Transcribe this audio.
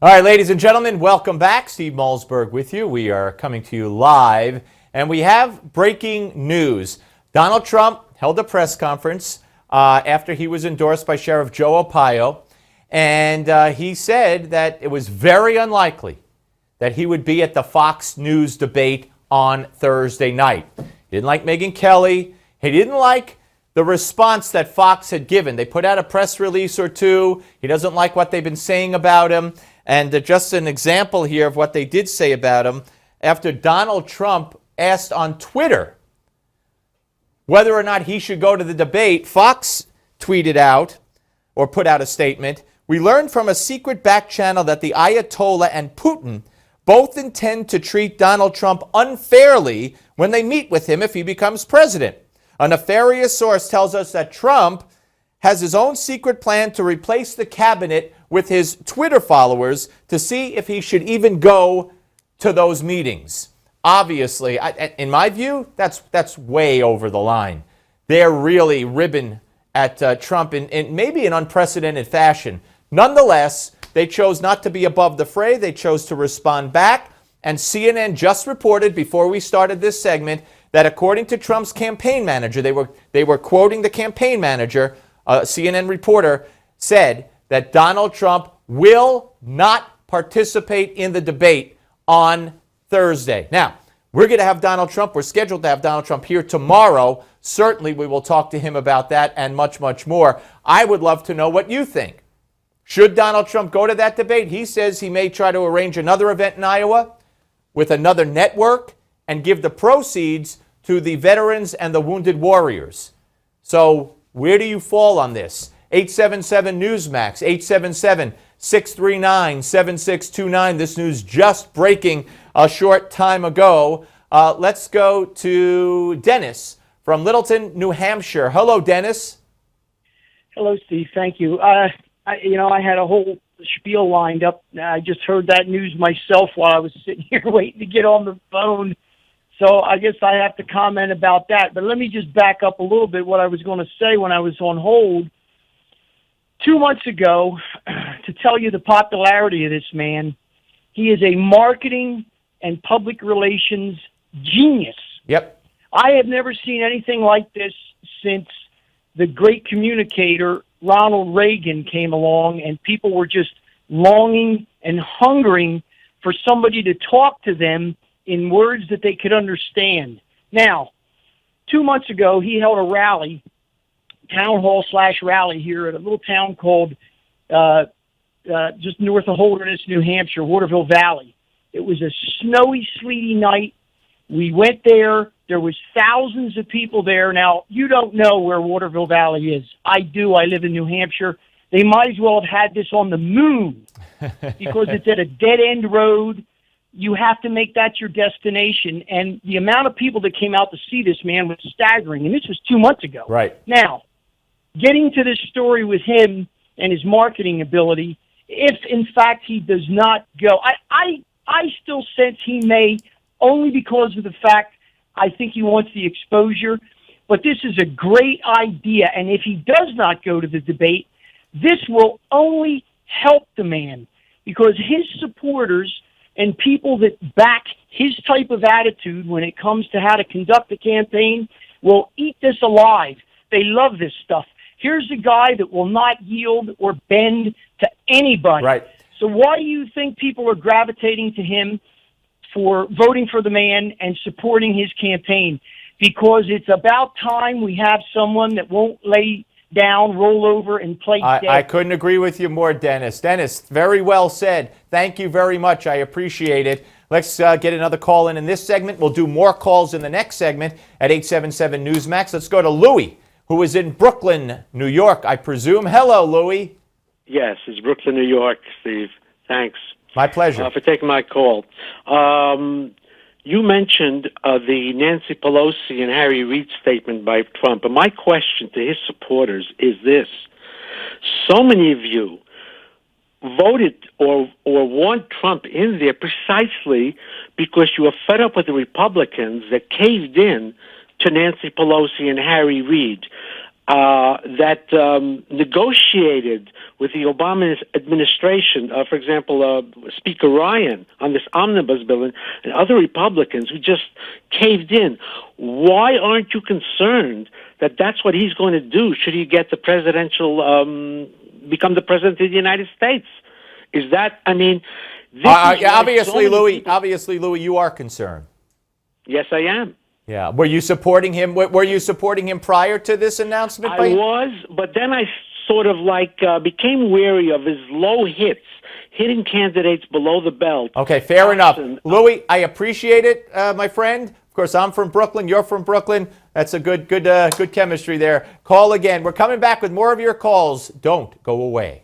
All right, ladies and gentlemen, welcome back. Steve Malzberg with you. We are coming to you live, and we have breaking news. Donald Trump held a press conference after he was endorsed by Sheriff Joe Arpaio, and he said that it was very unlikely that he would be at the Fox News debate on Thursday night. He didn't like Megyn Kelly. He didn't like the response that Fox had given. They put out a press release or two. He doesn't like what they've been saying about him. And just an example here of what they did say about him, after Donald Trump asked on Twitter whether or not he should go to the debate, Fox tweeted out or put out a statement, "We learned from a secret back channel that the Ayatollah and Putin both intend to treat Donald Trump unfairly when they meet with him if he becomes president. A nefarious source tells us that Trump has his own secret plan to replace the cabinet with his Twitter followers to see if he should even go to those meetings." Obviously, in my view, that's way over the line. They're really ribbing at Trump in maybe an unprecedented fashion. Nonetheless, they chose not to be above the fray. They chose to respond back. And CNN just reported before we started this segment that according to Trump's campaign manager, they were quoting the campaign manager, a CNN reporter said that Donald Trump will not participate in the debate on Thursday. Now, we're going to have Donald Trump. We're scheduled to have Donald Trump here tomorrow. Certainly, we will talk to him about that and much, much more. I would love to know what you think. Should Donald Trump go to that debate? He says he may try to arrange another event in Iowa with another network and give the proceeds to the veterans and the wounded warriors. So where do you fall on this? 877 Newsmax, 877-639-7629. This news just breaking a short time ago. Let's go to Dennis from Littleton, New Hampshire. Hello, Dennis. Hello, Steve. Thank you. I had a whole spiel lined up. I just heard that news myself while I was sitting here waiting to get on the phone. So I guess I have to comment about that. But let me just back up a little bit what I was going to say when I was on hold. 2 months ago, to tell you the popularity of this man, he is a marketing and public relations genius. Yep. I have never seen anything like this since the great communicator Ronald Reagan came along, and people were just longing and hungering for somebody to talk to them in words that they could understand. Now, 2 months ago, he held a rally, town hall / rally here at a little town called just north of Holderness, New Hampshire, Waterville Valley. It was a snowy, sleety night. We went there. There was thousands of people there. Now, you don't know where Waterville Valley is. I do. I live in New Hampshire. They might as well have had this on the moon because it's at a dead-end road. You have to make that your destination. And the amount of people that came out to see this man was staggering. And this was 2 months ago. Right. Now, getting to this story with him and his marketing ability, if in fact he does not go, I still sense he may, only because of the fact I think he wants the exposure. But this is a great idea. And if he does not go to the debate, this will only help the man, because his supporters and people that back his type of attitude when it comes to how to conduct a campaign will eat this alive. They love this stuff. Here's a guy that will not yield or bend to anybody. Right. So why do you think people are gravitating to him for voting for the man and supporting his campaign? Because it's about time we have someone that won't lay down, roll over, and play dead. I couldn't agree with you more, Dennis. Dennis, very well said. Thank you very much. I appreciate it. Let's get another call in this segment. We'll do more calls in the next segment at 877 Newsmax. Let's go to Louis, who is in Brooklyn, New York, I presume. Hello, Louis. Yes, it's Brooklyn, New York, Steve. Thanks. My pleasure. For taking my call. You mentioned the Nancy Pelosi and Harry Reid statement by Trump. And my question to his supporters is this. So many of you voted or want Trump in there precisely because you were fed up with the Republicans that caved in to Nancy Pelosi and Harry Reid. that negotiated with the Obama administration, for example, Speaker Ryan on this omnibus bill and other Republicans who just caved in. Why aren't you concerned that that's what he's going to do should he get the presidential, become the president of the United States? Is that, I mean... Obviously, Louis, you are concerned. Yes, I am. Yeah. Were you supporting him? Were you supporting him prior to this announcement? I was, but then I sort of became wary of his low hits, hitting candidates below the belt. Okay, fair enough. Louis, I appreciate it, my friend. Of course, I'm from Brooklyn. You're from Brooklyn. That's a good chemistry there. Call again. We're coming back with more of your calls. Don't go away.